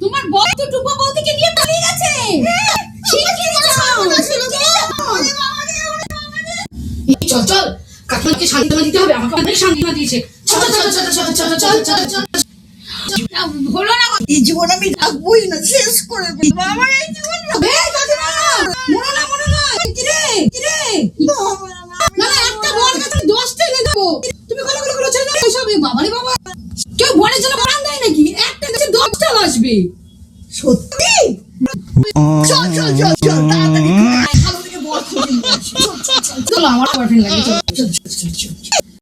তোমার বড় তো টুপা বৌদিকে দিয়ে পালিয়ে গেছে। চল চল, কাকিমাকে সান্ত্বনা দিতে হবে, আমাকে অনেক সান্ত্বনা দিয়েছে। চল চল চল চল চল চল চল চল চল। হলো না, এই জীবন আমি রাখবোই না, শেষ করে দেব বাবা এই জীবন। মনে না মনে না, কিরে কিরে না না, একটা বল গাছে 10টা এনে দেবো। তুমি ভালো করে বলো চল না সব। বাবা রে বাবা, কেউ বলের জন্য বানান দেয় নাকি? একটা গাছে 10টা আসবে সত্যি। চল চল চল চল তাড়াতাড়ি ভালো থেকে বল খুঁজে নিয়ে আসি। চল আমার বয়ফ্রেন্ড লাগে, চল চল চল চল।